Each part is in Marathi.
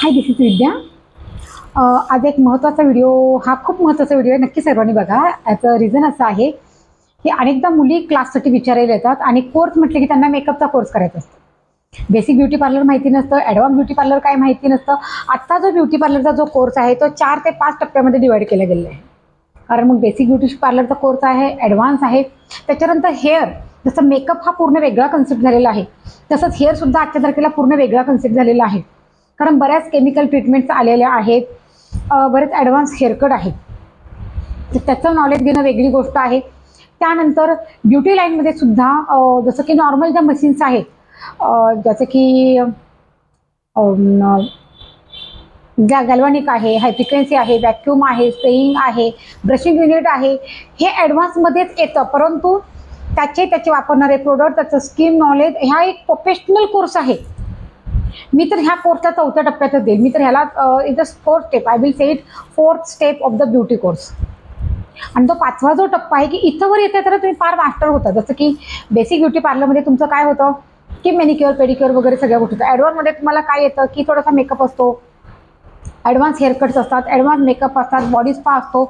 हाय, दिस इज विद्या. आज एक महत्त्वाचा व्हिडिओ, हा खूप महत्त्वाचा व्हिडिओ आहे, नक्की सर्वांनी बघा. याचं रिझन असं आहे की अनेकदा मुली क्लाससाठी विचारायला येतात आणि कोर्स म्हटले की त्यांना मेकअपचा कोर्स करायचा असतो. बेसिक ब्युटी पार्लर माहिती नसतं, ॲडव्हान्स ब्युटी पार्लर काय माहिती नसतं. आत्ता जो ब्युटी पार्लरचा जो कोर्स आहे तो 4 ते 5 टप्प्यामध्ये डिवाईड केला गेलेला आहे. कारण मग बेसिक ब्युटी पार्लरचा कोर्स आहे, ॲडव्हान्स आहे, त्याच्यानंतर हेअर. जसं मेकअप हा पूर्ण वेगळा कन्सेप्ट झालेला आहे, तसंच हेअरसुद्धा आजच्या तारखेला पूर्ण वेगळा कन्सेप्ट झालेला आहे. कारण बऱ्याच केमिकल ट्रीटमेंट्स आलेल्या आहेत, बरेच ॲडव्हान्स हेअरकट आहेत, तर त्याचं नॉलेज घेणं वेगळी गोष्ट आहे. त्यानंतर ब्युटी लाईनमध्ये सुद्धा जसं की नॉर्मल ज्या मशीन्स आहेत, जसं की ज्या गॅल्व्हॅनिक आहे, हाय फ्रिक्वेन्सी आहे, व्हॅक्यूम आहे, स्प्रेइंग आहे, ब्रशिंग युनिट आहे, हे ॲडव्हान्समध्येच येतं. परंतु त्याचे वापरणारे प्रोडक्ट, त्याचं स्किन नॉलेज, हा एक प्रोफेशनल कोर्स आहे. मी तर ह्या कोर्सला 4थ्या टप्प्यातच देईल. मी तर ह्याला is a 4th step, I will say it 4th step of the beauty course. आणि तो 5वा जो टप्पा आहे की इथं वर येते तर तुम्ही फार मास्टर होता. जसं की बेसिक ब्युटी पार्लरमध्ये तुमचं काय होतं की मेनिक्युअर पेडिक्युअर वगैरे सगळ्या गोष्टी होतं. ॲडव्हान्समध्ये तुम्हाला काय येतं की थोडासा मेकअप असतो, ॲडव्हान्स हेअरकट्स असतात, ॲडव्हान्स मेकअप असतात, बॉडी स्पा असतो,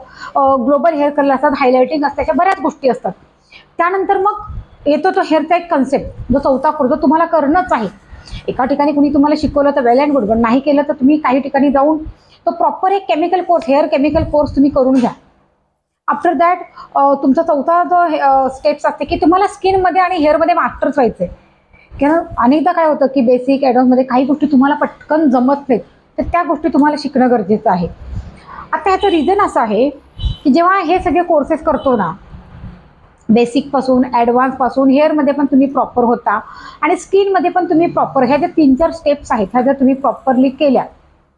ग्लोबल हेअर कलर असतात, हायलायटिंग असतात, अशा बऱ्याच गोष्टी असतात. त्यानंतर मग येतो तो हेअरचा एक कन्सेप्ट, जो 4था कोर्स, जो तुम्हाला करणंच आहे. एका ठिकाणी कुणी तुम्हाला शिकवलं तर वेल अँड गुड, पण नाही केलं तर तुम्ही काही ठिकाणी जाऊन तो प्रॉपर एक chemical course, hair chemical course तुम्ही करून घ्या. आफ्टर दॅट तुमचा 4था जो स्टेप्स असते की तुम्हाला स्किनमध्ये आणि हेअरमध्ये मास्टर्स व्हायचं आहे. कारण अनेकदा काय होतं की बेसिक ॲडव्हान्समध्ये काही गोष्टी तुम्हाला पटकन जमत नाहीत, तर त्या गोष्टी तुम्हाला शिकणं गरजेचं आहे. आता ह्याचं रिझन असं आहे की जेव्हा हे सगळे कोर्सेस करतो ना, बेसिकपासून ॲडव्हान्सपासून हेअरमध्ये पण तुम्ही प्रॉपर होता आणि स्किनमध्ये पण तुम्ही प्रॉपर, ह्या ज्या 3-4 स्टेप्स आहेत, ह्या जर तुम्ही प्रॉपरली केल्या,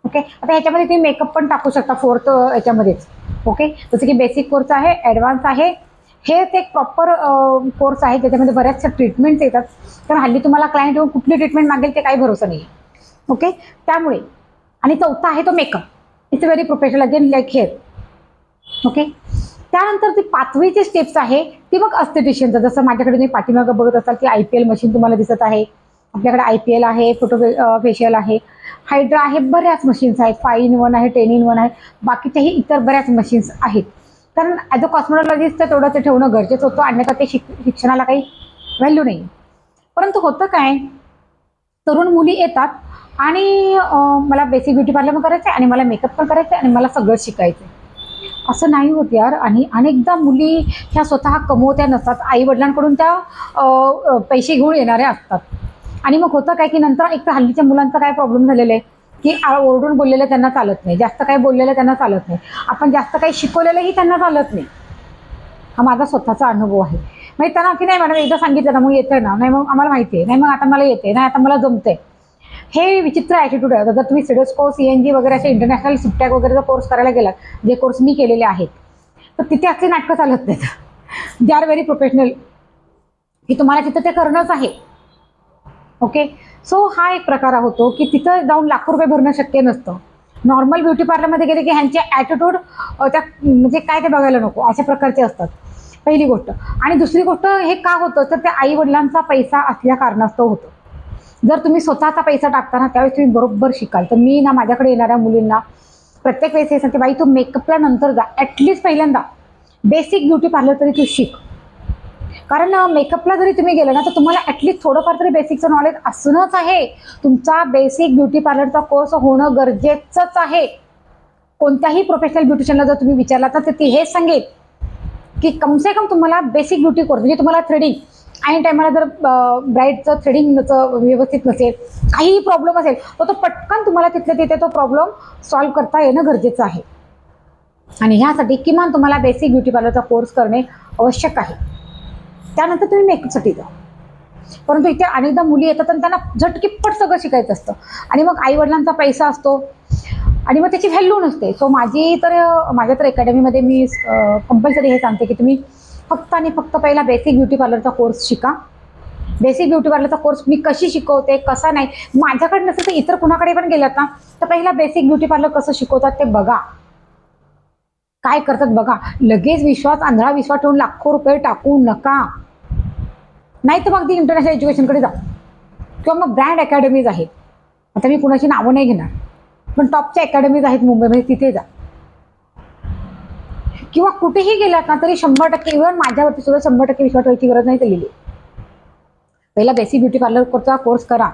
ओके. आता ह्याच्यामध्ये तुम्ही मेकअप पण टाकू शकता 4th याच्यामध्येच, ओके. जसं की बेसिक कोर्स आहे, ॲडव्हान्स आहे, हेच एक प्रॉपर कोर्स आहे, त्याच्यामध्ये बऱ्याचशा ट्रीटमेंट्स येतात. कारण हल्ली तुम्हाला क्लायंट येऊन कुठली ट्रीटमेंट मागेल ते काही भरोसा नाही, ओके. त्यामुळे आणि 4था आहे तो makeup, it's very professional again like hair, okay. त्यानंतर ती 5वी जी स्टेप्स आहे ती मग अस्थेटिशियनचं. जसं माझ्याकडे तुम्ही पाठीमागं बघत असाल की IPL मशीन तुम्हाला दिसत आहे. आपल्याकडे IPL आहे, फोटो फेशियल आहे, हायड्रा आहे, बऱ्याच मशीन्स आहेत. 5 in 1 आहे, 10 in 1 आहे, बाकीच्याही इतर बऱ्याच मशीन्स आहेत. कारण ॲज अ कॉस्मेटॉलॉजिस्ट तर तेवढं ते ठेवणं गरजेचं होतं, अन्यथा ते शिक्षणाला काही व्हॅल्यू नाही. परंतु होतं काय, तरुण मुली येतात आणि मला बेसिक ब्युटी पार्लर पण करायचं आहे आणि मला मेकअप पण करायचं आहे आणि मला सगळं शिकायचं आहे. असं नाही होत यार. आणि अनेकदा मुली ह्या स्वतः कमवत्या नसतात, आईवडिलांकडून त्या पैसे घेऊन येणाऱ्या असतात. आणि मग होतं काय की नंतर एक तर हल्लीच्या मुलांचा काय प्रॉब्लेम झालेला आहे की ओरडून बोललेलं त्यांना चालत नाही, जास्त काही बोललेलं त्यांना चालत नाही, आपण जास्त काही शिकवलेलंही त्यांना चालत नाही. हा माझा स्वतःचा अनुभव आहे. म्हणजे त्यांना की नाही मॅडम एकदा सांगितलं ना मग येतं ना, नाही मग आम्हाला माहिती आहे, नाही मग आता मला येते, नाही आता मला जमतंय. हे विचित्र ॲटिट्यूड आहे. जर तुम्ही सिडोस्को, CNG वगैरे असे इंटरनॅशनल सिप्टॅक वगैरेचा कोर्स करायला गेलात, जे कोर्स मी केलेले आहेत, तर तिथे असली नाटकं चालत नाहीत. दे आर व्हेरी प्रोफेशनल, की तुम्हाला तिथं ते करणंच आहे, ओके. सो हा एक प्रकार होतो की तिथं जाऊन लाखो रुपये भरणं शक्य नसतं. नॉर्मल ब्युटी पार्लरमध्ये गेले की ह्यांचे ॲटिट्यूड त्या म्हणजे काय ते बघायला नको, अशा प्रकारचे असतात, पहिली गोष्ट. आणि दुसरी गोष्ट, हे का होतं तर त्या आईवडिलांचा पैसा असल्या कारणास्तव होतं. जर तुम्ही स्वतःचा पैसा टाकता त्यावेळेस तुम्ही बरोबर शिकाल. तर मी ना माझ्याकडे येणाऱ्या मुलींना प्रत्येक वेळेस हे सांगते, बाई तू मेकअपला नंतर जा, ॲटलिस्ट पहिल्यांदा बेसिक ब्युटी पार्लर तरी तू शिक. कारण मेकअपला जरी तुम्ही गेलं ना तर तुम्हाला ॲटलिस्ट थोडंफार तरी बेसिकचं नॉलेज असणंच आहे. तुमचा बेसिक ब्युटी पार्लरचा कोर्स होणं गरजेचंच आहे. कोणत्याही प्रोफेशनल ब्युटिशियनला जर तुम्ही विचारला तर ती हेच सांगेल की कमसे कम तुम्हाला बेसिक ब्युटी कोर्स, म्हणजे तुम्हाला थ्रेडिंग ऐन टायमाला जर ब्राईडचं थ्रेडिंगचं व्यवस्थित नसेल, काहीही प्रॉब्लेम असेल, तर तो पटकन तुम्हाला तिथल्या तिथे तो प्रॉब्लेम सॉल्व्ह करता येणं गरजेचं आहे. आणि ह्यासाठी किमान तुम्हाला बेसिक ब्युटी पार्लरचा कोर्स करणे आवश्यक आहे. त्यानंतर तुम्ही मेकअपसाठी जा. परंतु इथे अनेकदा मुली येतात आणि त्यांना झटकिप्पट सगळं शिकायचं असतं आणि मग आईवडिलांचा पैसा असतो आणि मग त्याची व्हॅल्यू नसते. सो माझ्या तर अकॅडमीमध्ये मी कंपल्सरी हे सांगते की तुम्ही फक्त आणि फक्त पहिला बेसिक ब्युटी पार्लरचा कोर्स शिका. बेसिक ब्युटी पार्लरचा कोर्स मी कशी शिकवते, कसा नाही, माझ्याकडे नसेल तर इतर कुणाकडे पण गेलात ना तर पहिला बेसिक ब्युटी पार्लर कसं शिकवतात ते बघा, काय करतात बघा. लगेच आंधळा विश्वास ठेवून लाखो रुपये टाकू नका. नाही तर मग ती इंटरनॅशनल एज्युकेशनकडे जा किंवा मग ब्रँड अकॅडमीज आहेत. आता मी कुणाची नावं नाही घेणार, पण टॉपच्या अकॅडमीज आहेत मुंबईमध्ये, तिथे जा. किंवा कुठेही गेलात ना तरी 100% इव्हन माझ्यावरती सुद्धा 100% विश्वास ठेवायची गरज नाही लिहिली. पहिला बेसिक ब्युटी पार्लरचा कोर्स करा.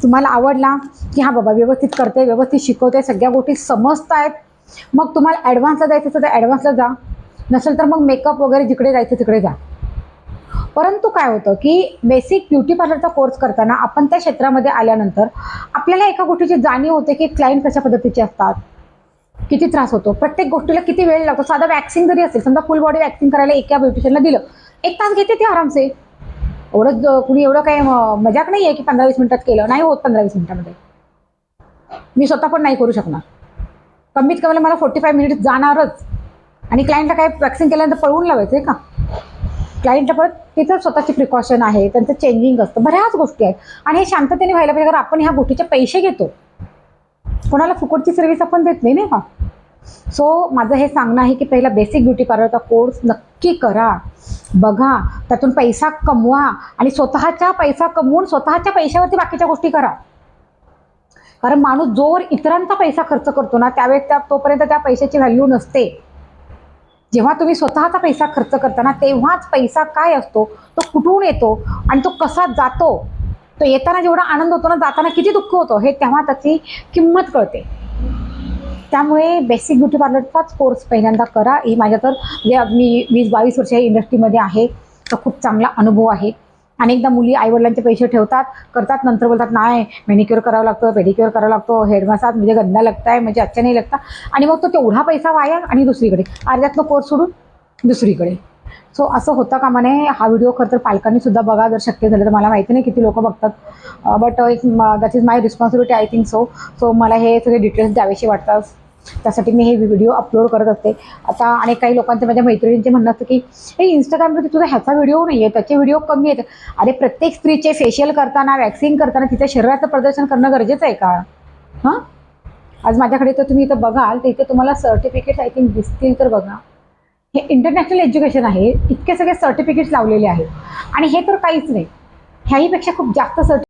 तुम्हाला आवडला की हा बाबा व्यवस्थित करते, व्यवस्थित शिकवते, सगळ्या गोष्टी समजतायत, मग तुम्हाला ॲडव्हान्सला जायचं असेल तर ॲडव्हान्सला जा, नसेल तर मग मेकअप वगैरे जिकडे जायचं तिकडे जा. परंतु काय होतं की बेसिक ब्युटी पार्लरचा कोर्स करताना आपण त्या क्षेत्रामध्ये आल्यानंतर आपल्याला एका गोष्टीची जाणीव होते की क्लायंट कशा पद्धतीचे असतात, किती त्रास होतो, प्रत्येक गोष्टीला किती वेळ लागतो. साधा वॅक्सिंग जरी असेल, समजा फुल बॉडी वॅक्सिंग करायला एका ब्युटिशियनला दिलं, 1 तास घेते ते आरामसे. एवढं कुणी एवढं काही मजाक नाही आहे की 15-20 मिनिटात केलं, नाही होत 15-20 मिनिटामध्ये. मी स्वतः पण नाही करू शकणार. कमीत कमी मला 45 मिनिट जाणारच. आणि क्लायंटला काय वॅक्सिंग केल्यानंतर पळवून लावायचं आहे का? क्लायंटला परत तिथं स्वतःची प्रिकॉशन आहे, त्यांचं चेंजिंग असतं, बऱ्याच गोष्टी आहेत. आणि हे शांततेने व्हायला पाहिजे, कारण आपण ह्या गोष्टीचे पैसे घेतो, कोणाला फुकटची सर्व्हिस आपण देत नाही, नाही का? सो माझं हे सांगणं आहे की पहिला बेसिक ब्युटी पार्लरचा कोर्स नक्की करा, बघा, त्यातून पैसा कमवा आणि स्वतःचा पैसा कमवून स्वतःच्या पैशावरती बाकीच्या गोष्टी करा. कारण माणूस जोवर इतरांचा पैसा खर्च करतो ना, त्यावेळेस तोपर्यंत त्या पैशाची व्हॅल्यू नसते. जेव्हा तुम्ही स्वतःचा पैसा खर्च करताना तेव्हाच पैसा काय असतो, तो कुठून येतो आणि तो कसा जातो, तो येताना जेवढा आनंद होतो ना, जाताना किती दुःख होतो, हे तेव्हा त्याची किंमत कळते. त्यामुळे बेसिक ब्युटी पार्लरचाच कोर्स पहिल्यांदा करा. ही माझ्या तर म्हणजे मी 20-22 वर्ष या इंडस्ट्रीमध्ये आहे, तर खूप चांगला अनुभव आहे. अनेकदा मुली आईवडिलांचे पैसे ठेवतात, करतात, नंतर बोलतात नाही मॅनिक्युअर करावं लागतं, पेडिक्युअर करावं लागतो, हेड मसाज म्हणजे गंदा लगता है, म्हणजे अच्छा नाही लगता, आणि मग तो तेवढा पैसा वाया आणि दुसरीकडे अर्ध्यातनं कोर्स सोडून दुसरीकडे. सो असं होता कामा नये. हा व्हिडिओ खरं तर पालकांनी सुद्धा बघा जर शक्य झालं तर. मला माहिती नाही किती लोक बघतात, बट एक that is my responsibility I think so. So मला हे सगळे डिटेल्स द्यावेशी वाटतात, त्यासाठी मी हे व्हिडिओ अपलोड करत असते. आता आणि काही लोकांचं, माझ्या मैत्रिणींचे म्हणणं असतं की हे इंस्टाग्रामवरती तुझा ह्याचा व्हिडिओ नाही आहे, त्याचे व्हिडिओ कमी आहेत. अरे प्रत्येक स्त्रीचे फेशियल करताना, वॅक्सिंग करताना तिच्या शरीराचं प्रदर्शन करणं गरजेचं आहे का? हां, आज माझ्याकडे तर तुम्ही इथं बघाल तर इथे तुम्हाला सर्टिफिकेट्स आय थिंक दिसतील तर बघा. हे इंटरनॅशनल एज्युकेशन आहे, इतके सगळे सर्टिफिकेट्स लावलेले आहेत. आणि हे तर काहीच नाही, ह्याहीपेक्षा खूप जास्त